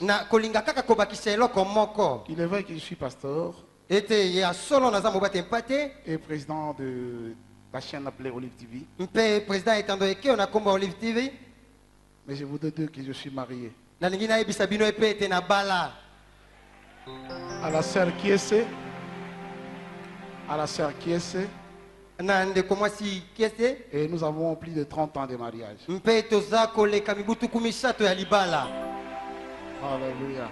na kolinga kaka kobakisa eloko moko. Il est vrai que je suis pasteur Ete ya solo naza mobate mpate et président de la chaîne appelée Olive TV. mpe président etando eke na komba Olive TV. Mais je voudrais dire que je suis marié. Na lingi na ebisa bino epe ete na bala. À la sœur Kiese, à la sœur Kiese, Na ndeko mwasi Kiese et nous avons plus de 30 ans de mariage. mpe toza koleka mibutu 17 ya libala. Alléluia.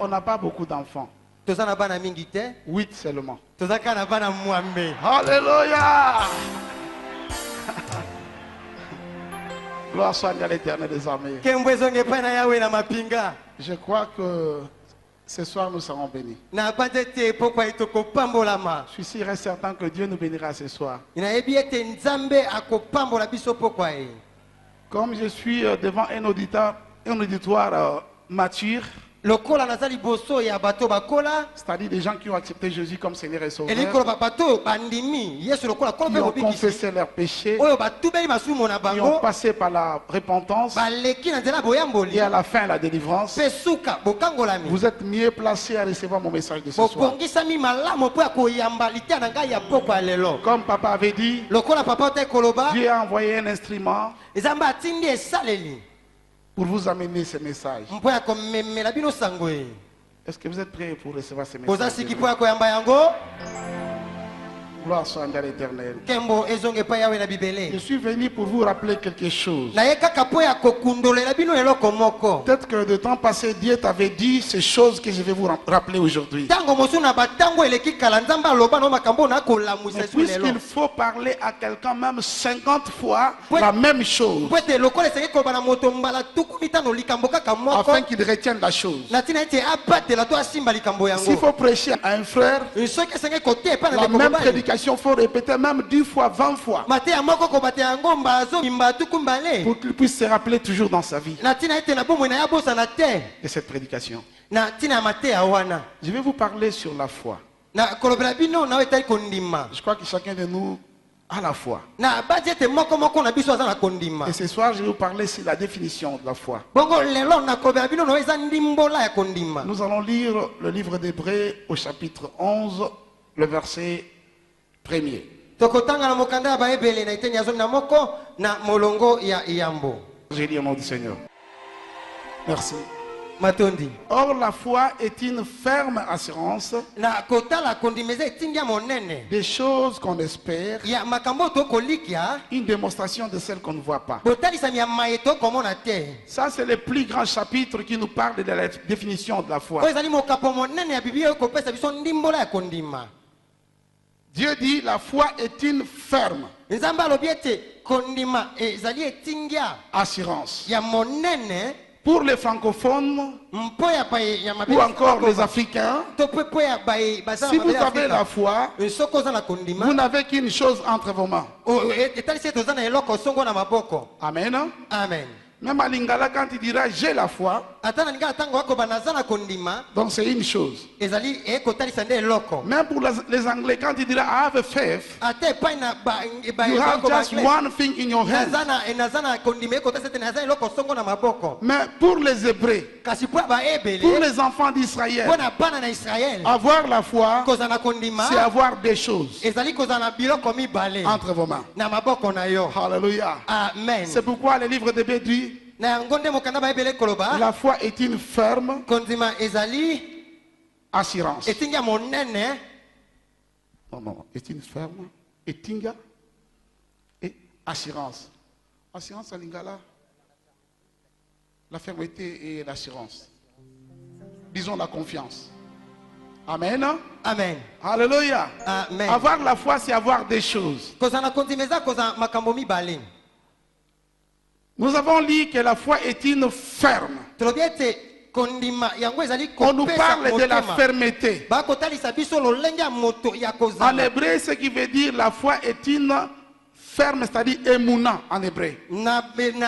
On n'a pas beaucoup d'enfants. Toza na bana mingi te, 8 seulement. toza ka na bana mwambe. Alléluia. Gloire soit à l'Éternel des armées. Kembo ezonge epai na yawe na mapinga. Je crois que ce soir nous serons bénis. Na bande te pokwa etokopambolama. Je suis sûr et certain que Dieu nous bénira ce soir. Inayebi ete nzambe akopambola biso pokwa ye. Comme je suis devant un auditoire mature, Lokola naza liboso ya bato bakola, c'est-à-dire des gens qui ont accepté Jésus comme Seigneur et Sauveur, elikolo bato bandimi Yesu lokola qui kola ont pe confessé leurs péchés, oyo batubeli masumo na qui ont bango, passé par la repentance baleki na nzela boyamboli, et à la fin la délivrance. pe suka bokangolami. Vous êtes mieux placés à recevoir mon message de ce soir. Bokongisami malamu po ya koyamba litia na ngai ya pokwa lelo. Comme papa avait dit, Lokola papa te koloba, Dieu a envoyé un instrument ezamba atindi esaleli. pour vous amener ce message. Mpo ya komemela bino sango ye. Est-ce que vous êtes prêts pour recevoir ce Boza message? siki po ya koyamba yango. Gloire soit à l'Éternel. Kembo ezonge pa yawe na bibele. Je suis venu pour vous rappeler quelque chose. Na ye kaka po ya kokundolela bino eloko moko. Peut-être que de temps passé, Dieu t'avait dit ces choses que je vais vous rappeler aujourd'hui. Tango mosu na batango eleki kala nzamba loba no makambo na kolamusa Mais su lelo. puisqu'il faut parler à quelqu'un même 50 fois la même chose, Pwete lokola esengeli koloba na moto mbala tuku mitano likambo kaka moko. afin qu'il retienne la chose. Na tina ete abatela to asimba likambo S'il yango. faut prêcher à un frère, Soki esengeli kote epa na la ndeko même mobali. prédication, il faut répéter même 10 fois, 20 fois, Mate ya moko kobate yango mbazo mimba tuku mbale. pour qu'il puisse se rappeler toujours dans sa vie Na tina ete na bomwe na ya bosa na te. de cette prédication. Na tina mate ya wana. Je vais vous parler sur la foi. Na kolobela bino na etali kondima. Je crois que chacun de nous a la foi. Na budget moko moko na biso aza na kondima. Et ce soir, je vais vous parler sur la définition de la foi. Bongo lelo na kolobela bino na eza ndimbola ya kondima. Nous allons lire le livre d'Hébreux au chapitre 11, le verset 1er. Tokotanga na mokanda ya baebele na iteni ya zoni na moko na molongo ya iyambo. J'ai dit au nom du Seigneur. Merci. Matondi. Or, la foi est une ferme assurance Na kotala kondimeza etindi ya monene. des choses qu'on espère, Ya makambo tokolikia. une démonstration de celles qu'on ne voit pas. Botalisami ya mayeto komona te. Ça, c'est le plus grand chapitre qui nous parle de la définition de la foi. Oyo ezali mokapo monene ya Biblia oyo kopesa biso ndimbola ya kondima. Dieu dit la foi est une ferme Nzambe alobi ete kondima ezali etingia assurance. ya monene Pour les francophones mpo ya baye ya ou mabele encore les Africains, to po ya baye baza si na vous mabele avez la Afrika. foi, Soko oza na vous kondima n'avez qu'une chose entre vos mains. etalisi ete oza na eloko songo na maboko. Amen. Amen. Même à Lingala, quand il dira j'ai la foi, Ata na lingala ntango akoba naza na kondima donc c'est une chose. ezali ekotalisa nde eloko. Même pour les Anglais, quand il dira I have a faith, Ata epai na you have just one thing in your hand. naza na kondima ekotalisa ete naza eloko songo na maboko. Mais pour les Hébreux, Kasi po ya pour baebele les enfants d'Israël, mpo na bana na Israel avoir la foi, kozala na kondima c'est avoir des choses ezali kozala na biloko mibale entre vos mains. na maboko na yo. Alléluia. Amen. C'est pourquoi le livre de Béé dit Na yango nde mokanda baebele koloba la foi est une ferme kondima ezali assurance. etinga monene. Non, est une ferme, etinga et assurance. Assurance à Lingala, la fermeté et l'assurance. Disons la confiance. Amen. Amen. Alléluia. Amen. Avoir la foi, c'est avoir des choses. Kozala na kondima eza kozala makambo mibale. Nous avons lu que la foi est une ferme. Tolobi ete kondima yango ezali On nous kopesa parle de la motema. fermeté. Bakotalisa biso lolenge ya moto ya En kozala. hébreu, ce qui veut dire la foi est une Ferme, c'est-à-dire emuna en hébreu. na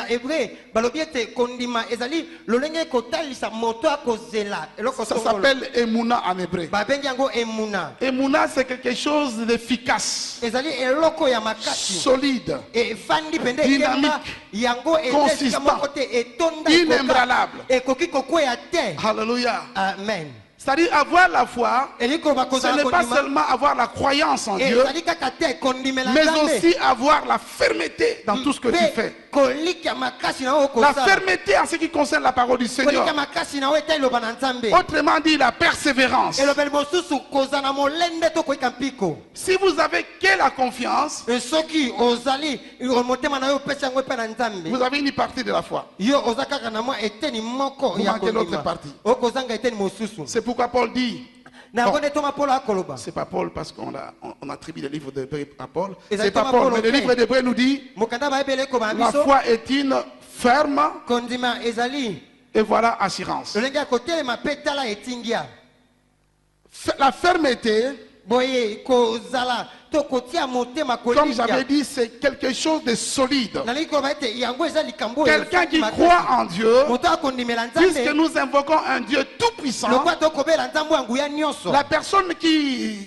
hébreu balobi ete kondima ezali lolenge kotalisa moto akozela eloko Ça songolo. s'appelle emuna en hébreu. Babengi yango emuna Emuna, c'est quelque chose d'efficace, ezali eloko ya makasi solide, efandi pende Dynamique, ekemba yango eza esika consistant, moko te etonda inébranlable. ekoki kokwea te. Alléluia. Amen. C'est-à-dire avoir la foi, Eliko ce bakozala n'est pas kondima seulement avoir la croyance en Dieu, ezali kaka te kondimela mais Nzambe. aussi avoir la fermeté dans tout ce que tu Mpe fais. kolika makasi na oyo La okosala. fermeté en ce qui concerne la parole du Seigneur. Kolika makasi na oyo eta eloba na Nzambe. Autrement dit, la persévérance. elobeli mosusu kozala na molende to koyika mpiko. Si vous avez que la confiance, soki ozali motema na yo opesi yango epai na Nzambe, vous avez une partie de la foi. yo oza kaka na mwa eteni moko Vous ya manquez l'autre kondima partie. okozanga eteni mosusu. C'est pourquoi Paul dit, Na yango nde toma Paulo akoloba. c'est pas Paul parce on attribue le livre d'Hébreux à Paul, Et c'est pas exactement Paul, Paul, mais le ok. livre d'Hébreux nous dit, Mokanda bayebele ekoba la biso foi est une ferme kondima ezali et voilà assurance. lolenge ya kotelema mpe tala etingia. La fermeté, Boye kozala to kotia motema comme j'avais kolinga. dit, c'est quelque chose de solide. Nali koloba ete yango eza likambo oyo Quelqu'un qui efandi croit makasi. en Dieu, Moto akondimela puisque Nzambe nous invoquons un Dieu tout-puissant, lokwa tokobela Nzambe ya nguya nyonso. la personne qui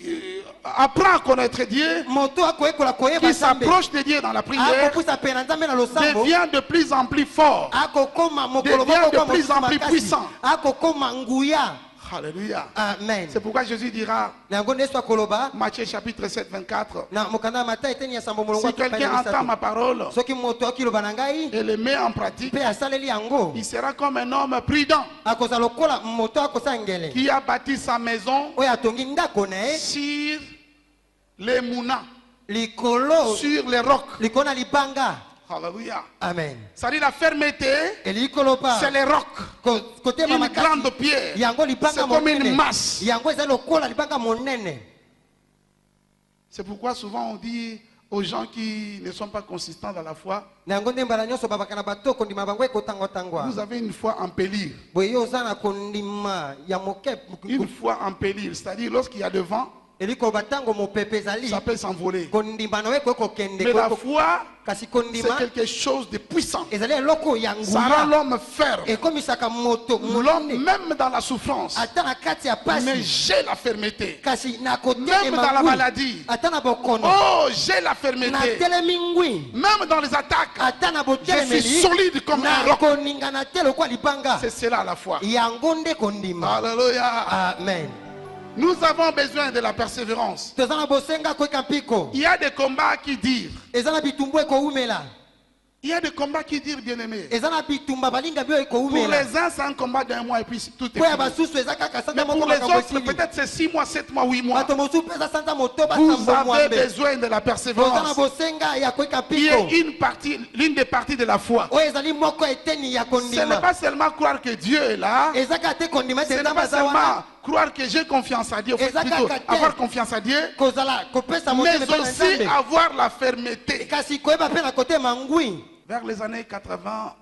apprend à connaître Dieu, Moto akoyekola koyeba qui Nzambe s'approche de Dieu dans la prière, akopusa pe na Nzambe na losambo devient de plus en plus fort. akokoma mokolo devient moko de kwa plus mosusu en plus makasi. puissant. Akokoma nguya. Alléluia. Amen. C'est pourquoi Jésus dira, Na yango nde so akoloba Matthieu chapitre 7, 24, na mokanda ya Matayi eteni ya sambo molongo si quelqu'un entend ma parole soki moto akiloba na ngai et le met en pratique, mpe asaleli yango il sera comme un homme prudent akozala lokola moto akosala ngele qui a bâti sa maison oyo atongi ndako na ye sur les mouna, likolo sur les rocs. likolo na libanga. Alléluia. Amen. C'est-à-dire la fermeté, Elingi koloba c'est les rocs. kotema Une makasi grande pierre. yango libanga C'est comme une monene masse. yango eza lokola libanga monene. C'est pourquoi souvent on dit aux gens qui ne sont pas consistants dans la foi, Na yango nde mbala nyonso babaka na bato kondima bango ekotangwatangwa. vous avez une foi en pélire. Boye yo oza na kondima ya moke Une foi en pélire, c'est-à-dire lorsqu'il y a de vent, elingi koloba ntango mopepe ezali ça peut s'envoler. kondima na yo ekoki kokende Mais la foi, kasi c'est kondima quelque chose de puissant. ezali eloko ya Ça rend nguya l'homme ferme. ekomisaka moto L'homme, monene même dans la souffrance, ata na kati ya mais pasi j'ai la fermeté. kasi na Même dans la kotelema ngwi maladie. ata na bokono Oh, j'ai la na fermeté. telemi ngwi Même dans les attaques, ata na je suis botelemeli solide comme un na roc. koningana te lokwa libanga C'est cela la foi. yango nde kondima. Alléluia. Amen. Nous avons besoin de la persévérance. toza na bosenga koyika mpiko Il y a des combats qui dirent. eza na bitumbu ekoumela Il y a des combats qui dirent, bien-aimés. eza na bitumba balinga bio Pour ekoumela les uns, c'est un combat d'un mois et puis tout est po ya fini. basusu eza kaka Mais sanza pour moko les makambo autres, esili peut-être c'est 6 mois, 7 mois, 8 mois. bato mosusu mpe eza sanza motoba Vous sambo avez mwambe besoin de la toza na persévérance. bosenga ya koyika Qui est mpiko l'une des parties de la foi. oyo ezali moko eteni ya Ce n'est kondima pas seulement croire que Dieu est là. eza kaka te kondima Ce ete n'est nzambe pas aza wana seulement croire que j'ai confiance à Dieu. Faut Ezaka plutôt kate. avoir confiance à Dieu. kozala kopesa Mais motema epai na aussi nzambe avoir la fermeté. kasi koyeba mpe na kotema ngwi. Vers les années 80,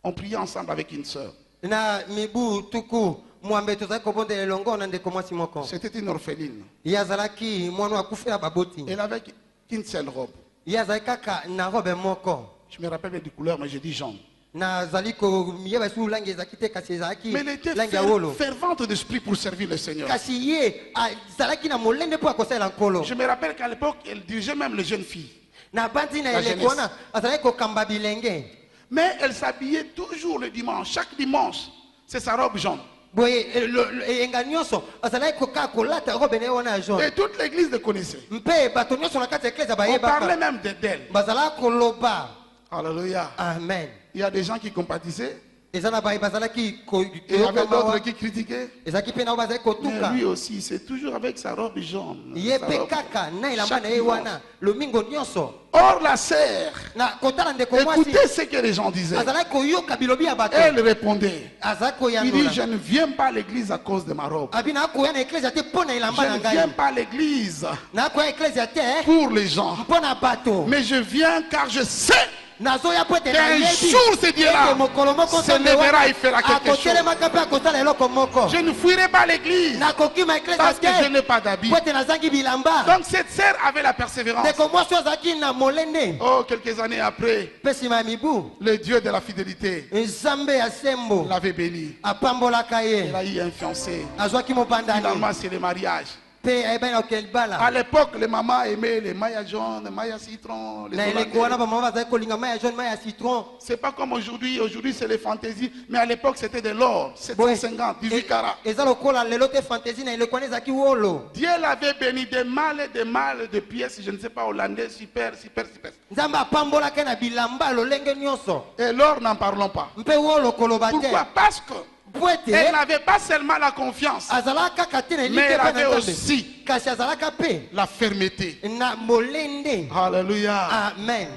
on priait ensemble avec une sœur. Na mibu tuku mwambe tozali kobondela elongo na ndeko mwasi moko C'était une orpheline. ye azalaki mwana akufela baboti Elle avait qu'une seule robe. ye azali kaka na robe moko Je me rappelle des couleurs, mais je dis jaune. nazali koyeba esu langi ezalaki te kasi ezalaki Mais elle était langi ya wolo fervente d'esprit pour servir le Seigneur. kasi ye azalaki na molende mpo akosalela nkolo Je me rappelle qu'à l'époque, elle dirigeait même les jeunes filles. na bandi na La eleko jeunesse. wana azalaki kokamba bilenge Mais elle s'habillait toujours le dimanche. Chaque dimanche, c'est sa robe jaune. boye eyenga nyonso azalaki kaka kolata robe na ye wana ya Et jaune toute l'église le connaissait. mpe bato nyonso na kati ya eklese On parlait bayebaka même d'elle. bazalaki koloba Alléluia. amen Il y a des gens qui compatissaient. eza na baye bazalaki Et il y avait d'autres qui critiquaient. ezalaki mpe nao bazalaki Mais kotuka lui aussi, c'est toujours avec sa robe jaune. ye Sa mpe robe. kaka na elamba Chaque na ye dimanche. wana lomingo nyonso Or, la sœur, na kotala ndeko mwasi écoutez ce que les gens disaient. azalaki koyoka bilobi ya bato Elle répondait. azalaki Il dit, koyandola je ne viens pas à l'église à cause de ma robe. abi nakoya na eklezia te mpo na Je elamba na ne viens ngai pas à l'église nakoya eklezia te pour les gens. mpo na bato Mais je viens car je sais nazoya po ete qu'un nayebi jour ce Dieu-là ete mokolo moko se Nzambe lèvera wana et fera quelque chose. akotelemaka mpe akosala eloko moko. Je ne fuirai pas l'église nakokima eklesi parce que je te n'ai pas d'habit. po ete nazangi bilamba. Donc cette sœur avait la persévérance. ndeko mwasi azalaki na molende Oh, quelques années après, mpe nsima ya mibu le Dieu de la fidélité nzambe ya sembo l'avait béni. apambolaka ye Il a eu un fiancé. azwaki mobandani Finalement, c'est le mariage. mpe ayebani oke À libala. l'époque, les mamans aimaient les maillots jaunes, les maillots citron, les na eleko wana hollandais. bamama bazalaki kolinga mai ya jaune mai ya citron. C'est pas comme aujourd'hui. Aujourd'hui, c'est les fantaisies. Mais à l'époque, c'était de l'or. Boye, 750, 18 carats. eza lokola lelo te fantaisie na eleko wana ezalaki wolo. Dieu l'avait béni de mal de pièces, je ne sais pas, hollandais, super. nzambe apambolaka na bilamba lolenge nyonso. Et l'or, n'en parlons pas. mpe wolo koloba te. Pourquoi? Parce que po ete elle n'avait pas seulement la confiance, azalaka kaka te na elike mais elle mpe avait na nzambe aussi kasi azalaka mpe la fermeté. na molende. Alléluia. Amen.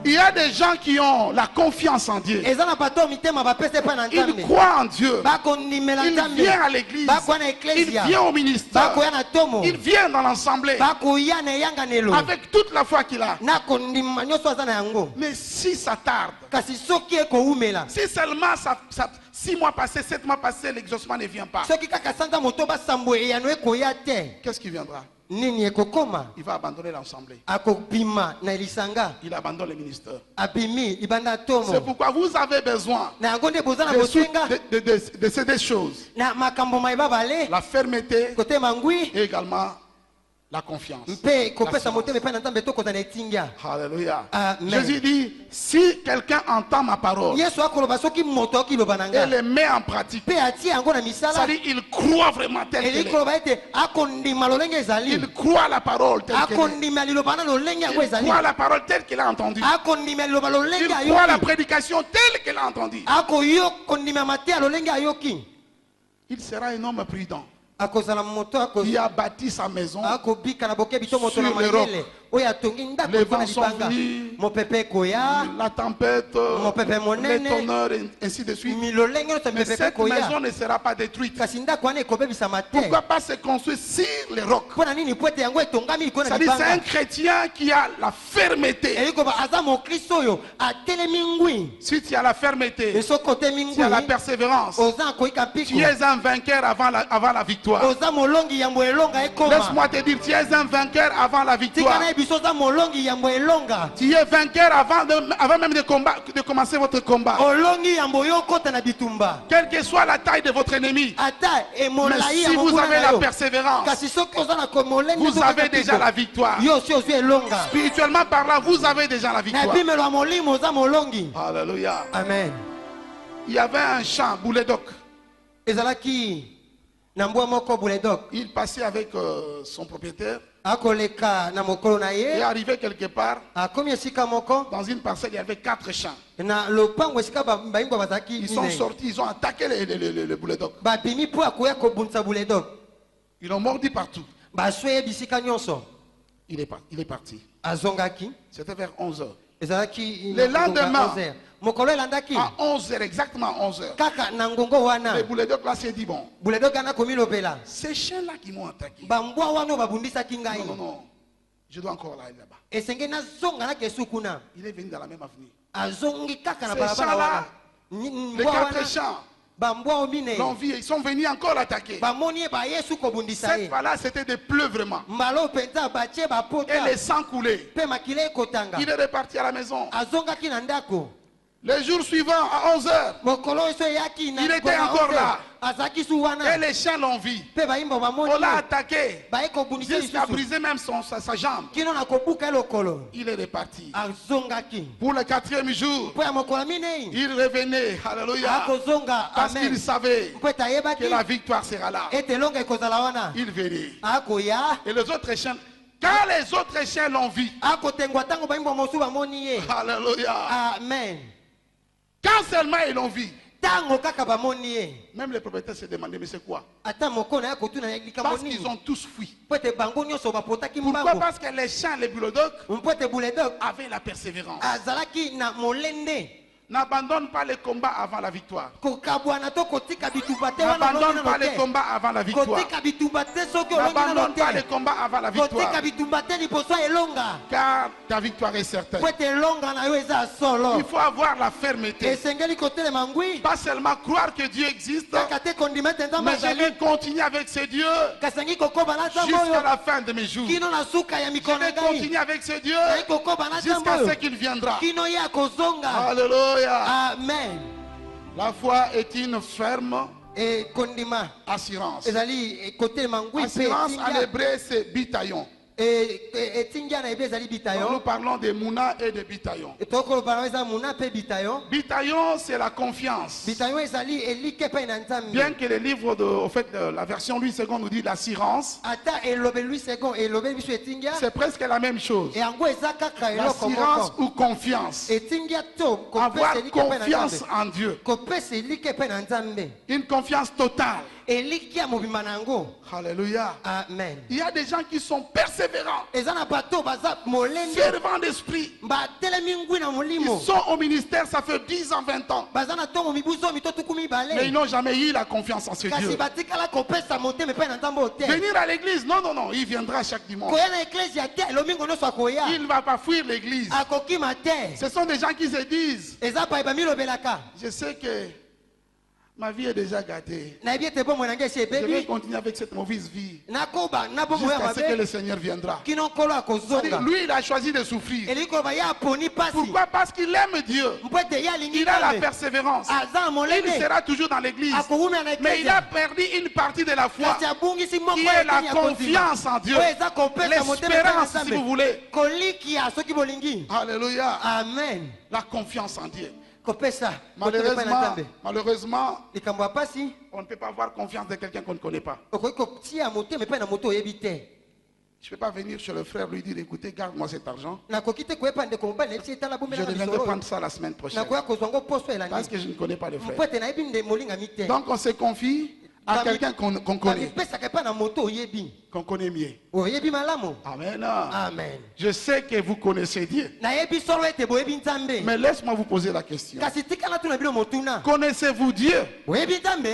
Il y a des gens qui ont la confiance en Dieu. eza na bato mitema bapesa epai na Ils nzambe croient en Dieu. bakondimela Il nzambe vient à l'église. bakoya na Il eklesia vient au ministère. bakoya na tomo Il vient dans l'assemblée bakoya na eyanganelo avec toute la foi qu'il a. na kondima nyonso aza na yango. Mais si ça tarde, kasi soki ekoumela si seulement 6 mois passés, 7 mois passés, l'exaucement ne vient pas, soki kaka sanza moto basambo eyano ekoya te qu'est-ce qui viendra? nini ekokoma? Il va abandonner l'assemblée. akobima na elisanga Il abandonne le ministère. abimi libanda C'est tomo pourquoi vous avez besoin na yango nde boza na de bosenga ces deux choses. na makambo mayeba bale La fermeté kote mangwi et également la confiance. mpe kopesa La motema epai na nzambe tokozala na etingia. Alléluia. Amen. Jésus dit, si quelqu'un entend ma parole yesu akoloba soki moto akiloba na et nga les met en pratique, mpe atie yango na misala c'est-à-dire il croit vraiment tel qu'elle eli est. koloba ete akondima lolenge ezali Il croit la parole telle qu'elle est. akondima liloba na lolenge yango Il ezali croit la parole telle qu'il a entendue. akondima liloba lolenge Il croit la ayoki prédication telle qu'elle a entendue. akoyo kondima mateya lolenge ayoki Il sera un homme prudent akozala moto qui a bâti sa maison. akobika na bokebi to moto na Sur le mayele oyo atongi ndako Les eza na vents sont libanga venus. mopepe ekoya La tempête, mopepe les monene tonnerres, et ainsi de suite. milolenge nyonso Mais mopepe cette maison ekoya ne sera pas détruite. kasi ndako wana ekobebisama te. Pourquoi pas se construire sur les rocs? mpo na nini po ete yango etongami likolo na C'est-à-dire c'est un libanga chrétien qui a la fermeté. eyi koba aza mokristo oyo atelemi ngwi Si tu as la fermeté, soki otemi tu as la ngwi persévérance, oza akoyika tu mpiko es un vainqueur avant la victoire. oza molongi yambo elonga ekoma Laisse-moi te dire, tu es un vainqueur avant la tika victoire. na ye biso oza molongi yambo elonga Tu es vainqueur avant même de commencer votre combat. olongi yambo yo okota na bitumba Quelle que soit la taille de votre ennemi. ata Mais emolai ya si vous mokuna avez na la yo persévérance, kasi soki oza na molenge vous avez déjà la victoire. yo osi ozwi elonga Spirituellement parlant, vous avez déjà la na victoire. ebimelo ya molimo oza molongi. Alléluia. Amen. Il y avait un champ, Bouledoc. ezalaki na mbwa moko buledok Il passait avec son propriétaire akoleka na mokolo na et ye arrivé quelque part, akomi esika moko dans une parcelle, il y avait 4 champs. na lopango esika bayimbwa bazalaki Ils sont minei. sortis, ils ont attaqué le Bouledoc. babimi mpo akoya kobundisa buledok Ils l'ont mordu partout. baswe ye bisika nyonso Il est parti. azongaki C'était vers 11h. ezalaki Le lendemain, mokolo elandaki à 11h, exactement à 11h, kaka na ngongo wana le Bouledoc là s'est dit, bon, buledok ana komilobela ces chiens-là qui m'ont attaqué. bambwa wana oyo babundisaki ngai Non. Je dois encore aller là-bas. esenge nazonga nakesu kuna Il est venu dans la même avenue. azongi kaka na Ces balabala champs-là, wana Les mbwa 4 wana champs bambwa oyo minei l'ont vu, ils sont venus encore l'attaquer. bamoni ye bayesu kobundisa Cette ye fois-là, c'était des pleux vraiment. mbala oyo mpenza batie Et bapota les sangs coulaient. mpe makila ekotanga Il est reparti à la maison. azongaki na ndako Le jour suivant, à 11h, mokolo oyo so eyaki Il était encore là. azalaki su et wana les chiens l'ont vu. mpe bayimba bamoni On l'a ye. attaqué baye kobundisa jusqu'à lisusu briser même sa jambe. kino na kobuka ye lokolo Il est reparti. azongaki Pour le 4e jour, mpo ya mokolo ya minei il revenait. Alléluia. akozonga Parce qu'il amen savait mpo ete ayebaki que la victoire sera là. ete elonga ekozala wana Il venait. akoya Et les autres chiens, quand les autres chiens l'ont vu, akotengwa ntango bayimba mosusu bamoni ye alléluia. amen Quand seulement ils l'ont vu, ntango kaka bamoni ye même les propriétaires se demandaient, mais c'est quoi? ata moko na ye kotuna ye likambo Parce nini qu'ils ont tous fui. mpo ete bango nyonso bapotaki Pourquoi? mbango Parce que les chiens, les bulodocs, mpo ete buledok avaient la persévérance. azalaki na molende N'abandonne pas les combats avant la victoire. kokabwana to kotika bitumba te wana N'abandonne pas les te combats avant la victoire. kotika bitumba te soki olongi nano N'abandonne pas les te combats avant la victoire. kotika bitumba te liboso ya elonga Car ta victoire est certaine. po ete elonga na yo eza solo Il faut avoir la fermeté. esengeli kotelema ngwi Pas seulement croire que Dieu existe, kaka te kondima ete nzambe mais je azali vais continuer avec ce Dieu kasengi kokoba na nzambe jusqu'à oyo la fin de mes jours. kino na suka ya Je mikolo na vais ngai continuer avec ce Dieu nayi kokoba na nzambe jusqu'à ce oyo qu'il viendra. kino ye akozonga Alléluia. amen La foi est une ferme e kondima assurance. ezali kotelema ngwi mpe Assurance en hébreu, c'est bitaillon. etingia na ebi ezali Donc, nous bitayon parlons de Mouna et de bitaillon. tokoloba na eza muna mpe bitayon Bitaillon, c'est la confiance. bitayon ezali elike mpe na nzambe Bien que le livre, au fait, la version Louis II nous dit l'assurance, ata elobeli lui second elobeli biso etingia c'est presque la même chose. yango eza kaka eloko L'assurance moko ou confiance. etingia to Avoir kopesa elike mpe na confiance nzambe en Dieu. kopesa elike mpe na nzambe Une confiance totale. eliki ya mobimba na yango Alléluia. amen Il y a des gens qui sont persévérants, eza na bato baza molende fervents d'esprit. batelemi ngwi na Ils molimo sont au ministère, ça fait 10 ans, 20 ans. baza na ntongo mibu zomi to tuku Mais ils mibale n'ont jamais eu la confiance en ce kasi Dieu. batikala kopesa motema epai na nzambe oyo te Venir à l'église, non, non, non, il viendra chaque dimanche. koya na eklesia te elomingo nyonso akoya Il ne va pas fuir l'église. akokima te Ce sont des gens qui se disent, eza pai bamilobelaka je sais que ma vie est déjà gâtée. nayebi ete bomoi na ngai esi Je vais ebebi continuer avec cette mauvaise vie nakoba na bomoi ya jusqu'à ce que le mabe Seigneur viendra. kino nkolo C'est-à-dire, akozonga lui, il a choisi de souffrir. elingi koloba ye aponi mpasi Pourquoi? Parce qu'il aime Dieu. mpo ete ye alingi Il a la nzambe persévérance. aza na Il molende sera toujours dans l'église. akowumela na Mais il a eklesia perdu une partie de la foi, kasi abungisi moko qui ya est la eteni ya kozima confiance en Dieu. oyo eza kopesa motema epai na L'espérance, si vous nzambe voulez. kolikia soki bolingi Alléluia. amen La confiance en Dieu. kopesa motema epai na nzambe Malheureusement, likambo ya pasi on ne peut pas avoir confiance de quelqu'un qu'on ne connaît pas. okoki kotia motema epai na moto oyebi te Je ne peux pas venir chez le frère lui dire, écoutez, garde-moi cet argent. nakoki te koyepa ndeko mobali nayebi si etala Je bombelaka reviendrai lisolo prendre ça la semaine prochaine. nakoya kozwa ngo poso Parce elandi que je ne connais pas le mpo frère. ete nayebi nde molingami te Donc on se confie à quelqu'un qu'on connaît, bamipesaka epai na moto oyebi qu'on connaît mieux. oyebi malamu Amen. amen Je sais que vous connaissez Dieu. nayebi solo ete boyebi nzambe Mais laisse-moi vous poser la question. kasi tikala tuna bino motuna Connaissez-vous Dieu? oyebi nzambe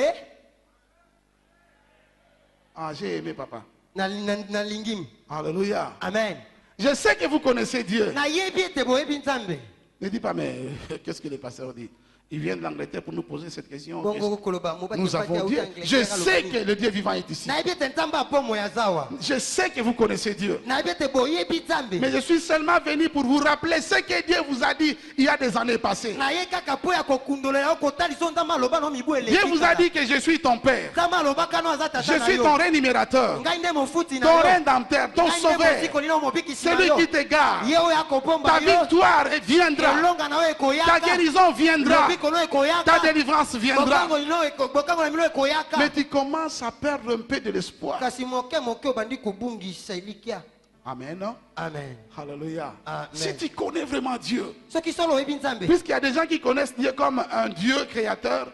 Ah, j'ai aimé papa. nalingimi Alléluia. amen Je sais que vous connaissez Dieu. nayebi ete boyebi nzambe Ne dis pas, mais qu'est-ce que le pasteur dit? Il vient de l'Angleterre pour nous poser cette question. bongo koloba mobali Nous avons Dieu. Je sais que le Dieu vivant est ici. nayebi ete nzambe abomo ya zawa Je sais que vous connaissez Dieu. nayebi ete boyebi nzambe Mais je suis seulement venu pour vous rappeler ce que Dieu vous a dit il y a des années passées. naye kaka mpo ya kokundolela yo kotalisa oyo nzambe aloba no mibu Dieu vous a dit que je suis ton Père. nzambe alobaka no aza tata Je na suis yo ton rémunérateur, ngai nde mofuti na ton yo rédempteur, ton ngai nde sauveur, mosikoli na mobikisi na celui yo qui te garde. ye oyo akobomba Ta yo victoire viendra. elonga na yo Ta ekoyaka guérison viendra. lobikolo Ta ekoyaka délivrance viendra. bokango na bino ekoyaka Mais tu commences à perdre un peu de l'espoir. kasi moke moke obandi kobungisa elikia Amen. amen Alléluia. Amen. Si tu connais vraiment Dieu, soki solo oyebi nzambe puisqu'il y a des gens qui connaissent Dieu comme un Dieu créateur,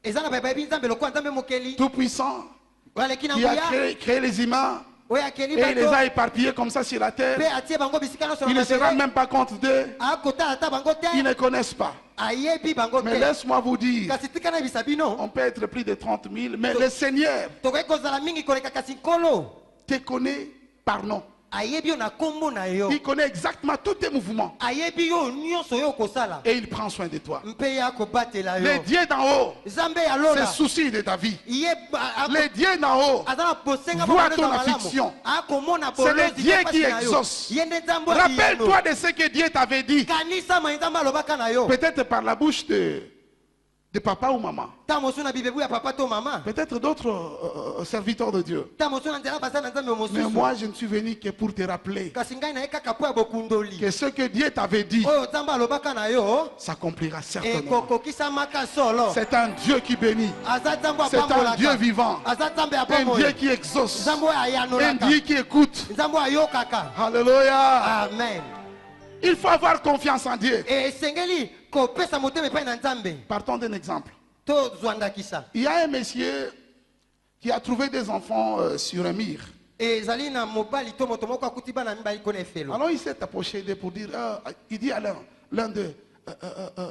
eza na baye bayebi nzambe lokola nzambe mokeli tout puissant, oyo aleki na qui a nguya créé les humains oyo akeli et il les bato a éparpillés comme ça sur la terre. mpe atie bango bisika nyonso Ils na ne se rendent mabele même pas compte d'eux. akotala ata bango Ils te ne connaissent pas. ayebi bango Mais te laisse-moi vous dire, kasi tika na yebisa bino on peut être plus de 30 000, mais le Seigneur tokoki kozala mingi koleka kasi nkolo te connaît par nom. ayebi yo na nkombo na yo Il connaît exactement tous tes mouvements ayebi yo nyonso yo okosala et il prend soin de toi. mpe ye akobatela Le yo Dieu d'en haut nzambe ya se lola soucie de ta vie. ye Le Dieu d'en haut, aza na bosenga Vois moko ton eza malamu affliction. akomona c'est le bolozi Dieu na qui pasi na yo exauce. ye nde nzambe ya biyano Rappelle-toi de ce que Dieu t'avait dit, kanisama nzambe alobaka na yo peut-être par la bouche de papa ou maman, ta mosu na bibebu ya papa to mama peut-être d'autres serviteurs de Dieu. ta mosu na nzela basa na nzambe Mais mosusu moi, je ne suis venu que pour te rappeler kasi ngai na ye kaka mpo ya bokundoli que ce que Dieu t'avait dit oyo nzambe alobaka na yo s'accomplira certainement. ekokokisamaka solo C'est un Dieu qui bénit. aza nzambe C'est un Dieu apambolaka vivant. aza nzambe Un apamoyo Dieu qui exauce. nzambe oyo Un ayanolaka Dieu qui écoute. nzambe oyo ayokaka Alléluia. amen Il faut avoir confiance en Dieu. esengeli kopesa motema epai na nzambe Partons d'un exemple. tozwandakisa Il y a un monsieur qui a trouvé des enfants sur un mur. ezali na mobali to moto moko akuti bana mibali kona efelo Alors il s'est approché d'eux pour dire, il dit à l'un d'eux,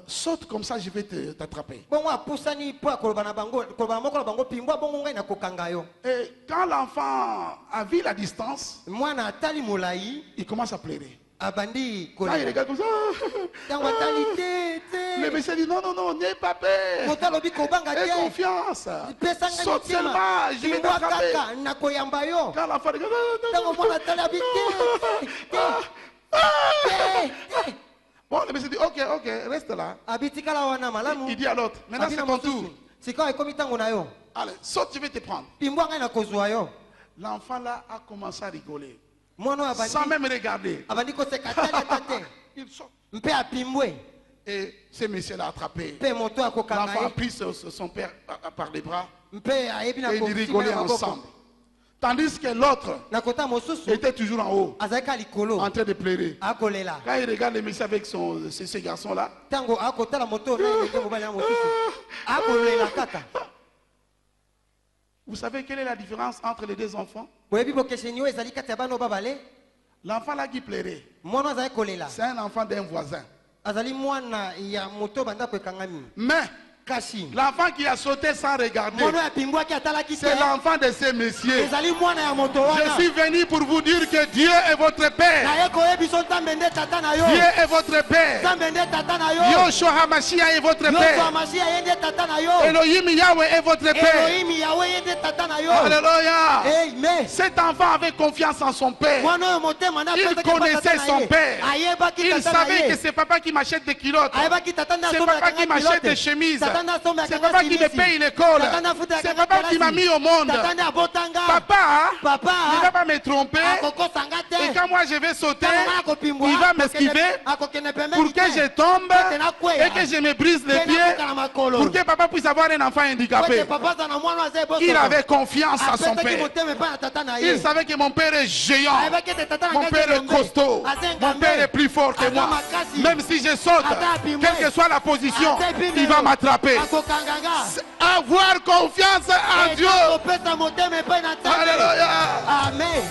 saute comme ça, je vais t'attraper. bongo apusani po akoloba na bango koloba moko na bango pimbwa bongo ngai nakokanga yo. Et quand l'enfant a vu la distance, Mwana atali molai il commence à pleurer. abandi Quand il kolela. regarde comme ça, Tango atali te le te. monsieur dit non, non, non, n'aie pas peur. Moto alobi kobanga Aie te. confiance. Pesa ngai Saute motema. seulement, je vais Pimbwa t'attraper. kaka nakoyamba yo. Quand l'enfant regarde, Tango mwana atali abi te te te. bon, le monsieur dit ok, ok, reste là. Abi tikala wana malamu. Il dit à l'autre, maintenant Abi c'est na ton tour. mosusu. Sika ekomi tango na yo. Allez, saute, je vais te prendre. Pimbwa ngai nakozwa yo. L'enfant là a commencé à rigoler, Mwana sans abandi même regarder. abandi koseka tali ata te. Il saute. Mpe apimbwe. Et ce monsieur l'a attrapé. Mpe moto akokanga L'enfant a ye. pris son père par les bras Mpe ayebi na et ils kosimba rigolaient na maboko. ensemble. Tandis que l'autre Na kota mosusu était toujours en haut, azalaki likolo en train de pleurer. akolela. Quand il regarde le monsieur avec ce garçon-là, Tango akotala moto na elenge mobali ya mosusu akolela kaka. vous savez quelle est la différence entre les deux enfants? Boyebi bokeseni oyo ezali kati ya bana oyo babale. L'enfant là qui pleurait, Mwana azali kolela c'est un enfant d'un voisin. azali mwana ya moto bandako ekangami. Mais Kasi l'enfant qui a sauté sans regarder, mwana oyo apimbwaki atalaki te c'est l'enfant de ces messieurs. ezali mwana ya moto Je wana. suis venu pour vous dire que Dieu est votre Père. Naye koyebi biso nzambe nde tata na yo. Dieu est votre Père. Nzambe nde tata na yo. Yoshua Hamashiach est votre Yoshua Père. Mashiach ye nde tata na yo. Elohim Yahweh est votre Père. Elohim Yahweh ye nde tata na yo. Alléluia. Amen. Cet enfant avait confiance en son Père. Mwana oyo motema na Il apesaki connaissait tata na son ye. père. Ayebaki Il tata na savait que ye. c'est papa qui m'achète des culottes. Ayebaki tata na C'est sombe papa qui akanga m'achète kilote. des chemises. Tata na sombe C'est akanga papa qui me simisi. paye l'école. Tata na futa C'est akanga papa qui m'a kelasi. mis au monde. Tata na abotanga. Papa ne va Papa pas me tromper. akokosanga te. Et quand moi je vais sauter, Tango nga akopimbwa, il va m'esquiver akokende pembeni pour que te. je tombe Pete na kweya. et que je me brise les Pete na pieds kuka na makolo. pour que papa puisse avoir un enfant Pete handicapé. papa aza na mwana oyo aza ebosoko. Il avait confiance en son Apesaki père. motema epai na tata na ye. Il savait que mon père est géant. Ayebaki ete tata na Mon ngai père est nzambe. costaud. Aza Mon ngambe. père est plus fort que Aza moi. makasi. Même si je saute, Ata apimwe. quelle que soit la position, Ata epimelo. il va m'attraper. Akokanganga. Avoir confiance en Dieu. Kopesa motema epai na nzambe. Alléluia. Amen.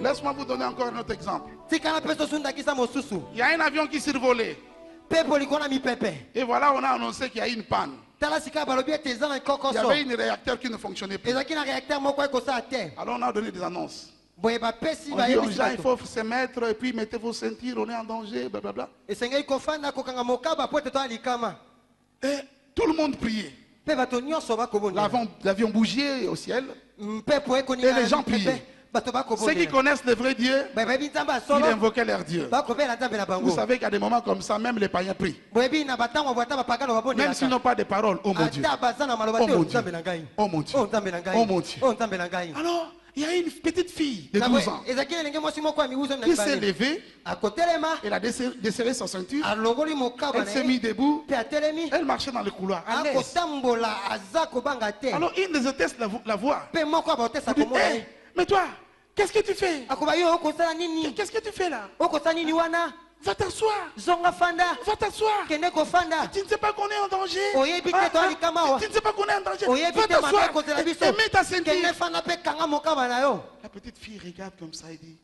Laisse-moi vous donner encore un autre exemple. Tika mpe tosundakisa mosusu. Il y a un avion qui survolait. Pepo likolo na mipepe. Et voilà, on a annoncé qu'il y a eu une panne. Tala sika balobi ete eza na Il y kokoso. avait un réacteur qui ne fonctionnait plus. Ezalaki na réacteur moko ekosala te. Alors on a donné des annonces. Boye bapesi On dit aux bayebisi gens, il bato. faut se mettre et puis mettez vos ceintures, on est en danger, blablabla. Esengeli kofanda kokanga mokaba po ete toa likama. Et tout le monde priait. Mpe bato nyonso bakobondela. L'avion bougeait au ciel. Mpepo ekoni Et les gens priaient. Bato Ceux qui bakobondela. connaissent le vrai Dieu, Bayebi nzambe ils asolo. invoquaient leur Dieu. Bakobela nzambe na Vous bango. savez qu'à des moments comme ça, même les païens prient. Boyebi na batango bwata bapagano Même babondela. s'ils n'ont pas de paroles, oh mon Dieu. Ata baza na maloba Oh te mon nzambe Dieu. na ngai. Oh mon Dieu. Oh nzambe na ngai. Oh mon Dieu. Oh nzambe na ngai. Alors, il y a une petite fille de 12 ans Ezaki elenge mwasi moko ya mibuzo na qui s'est libale. levée, Akotelema. elle a desserré sa ceinture, Alongoli mokaba elle na s'est ye. mise debout, Pe atelemi. elle marchait dans le couloir à l'aise. Akotambola aza kobanga te. Alors, une des hôtesses la voit. Pe moko abotesa Elle dit, komona hey, ye. mais toi, qu'est-ce que tu fais? Akoba yo okosala nini? Qu'est-ce que tu fais là? Okosala nini wana? Va t'asseoir. Zonga fanda. Va t'asseoir. Kende kofanda. Tu ne sais pas qu'on est en danger. Oyebi te toali kama wa. Tu ne sais pas qu'on est en danger. Oyebi Va te mama t'asseoir. kozela biso. Et mets ta ceinture. Kende fanda pe kanga mokaba na yo. La petite fille regarde comme ça et dit,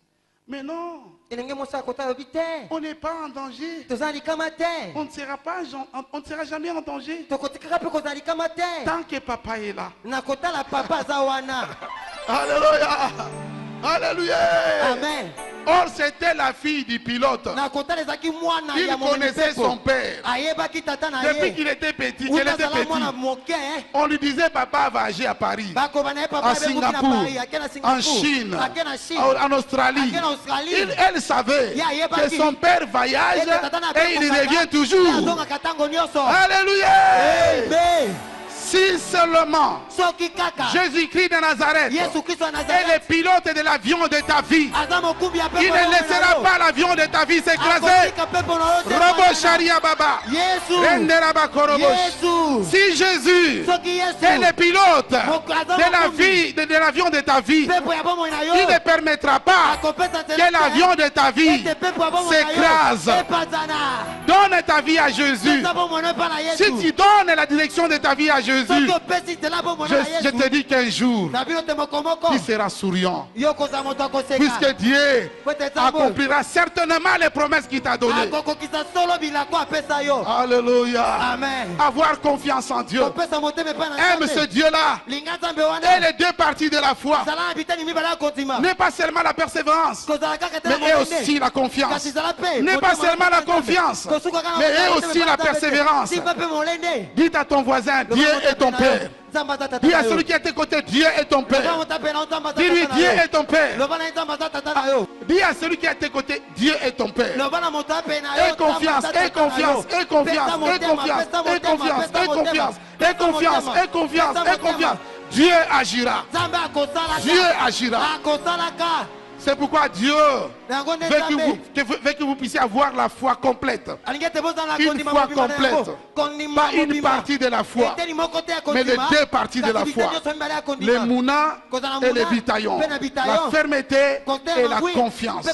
mais non, Elenge mwasi akota lobi te. on n'est pas en danger. Tozala likama te. On ne sera jamais en danger. Tokotikaka pe kozala likama te. Tant que papa est là. Nakotala papa aza wana. Alléluia. Alléluia. Amen. Or, c'était la fille du pilote. Nakotala ezaki mwana Il ya connaissait son mopepo. père. Ayebaki tata na Depuis ye. qu'il était petit, qu'elle était Utazala mwana petite, moke. on lui disait papa va agir à Paris, Bakoba na ye papa à abebuki na Singapour, Paris, ake na en Singapour, Chine, ake na Chine, en Australie. ake na Australie. Elle savait Ya, ye que baki. son père voyage Ete tata na et il pe revient kokanga, toujours. azongaka ntango nyonso. Alléluia. Amen. Si seulement Soki kaka Jésus-Christ de Nazareth Yesu Kristo wa est le Nazareth pilote de l'avion de ta vie, aza mokumbi ya il pepo ne laissera pas l'avion de ta vie s'écraser. akosika pepo na yo te Robo makana. Sharia Baba. Yesu Renderaba Korobosh. Yesu Si Jésus soki est Yesu le pilote Mokaza de la mokumbi. vie, de l'avion de ta vie, pepo ya bomoi na yo il ne permettra pas akopesa nzela que te. l'avion de ta vie Ete pepo ya bomoi na yo s'écrase. epazana. Donne ta vie à Jésus. Pesa bomoi na yo epa na Si Yesu. tu donnes la direction de ta vie à Jésus, Jésus, je te dis qu'un jour, tu seras souriant. Puisque Dieu accomplira certainement les promesses qu'il t'a données. Alléluia. Amen. Avoir confiance en Dieu. Aime ce Dieu-là. Et les deux parties de la foi. N'est pas seulement la persévérance, mais aussi la confiance. N'est pas seulement la confiance, mais aussi la persévérance. Dites à ton voisin, Dieu est ton Père. Dis à celui qui est à tes côtés, Dieu est ton Père. Dis-lui, Dieu est ton Père. Dis à celui qui est à tes côtés, Dieu est ton Père. Et confiance, et confiance, et confiance, et confiance, et confiance, et confiance, et confiance, et confiance, et confiance. Dieu agira. Dieu agira. C'est pourquoi Dieu veut que vous puissiez avoir la foi complète. Une foi complète. Pas une partie de la foi, mais les deux parties de la foi. Les mouna et les bitaillons. La fermeté et la confiance.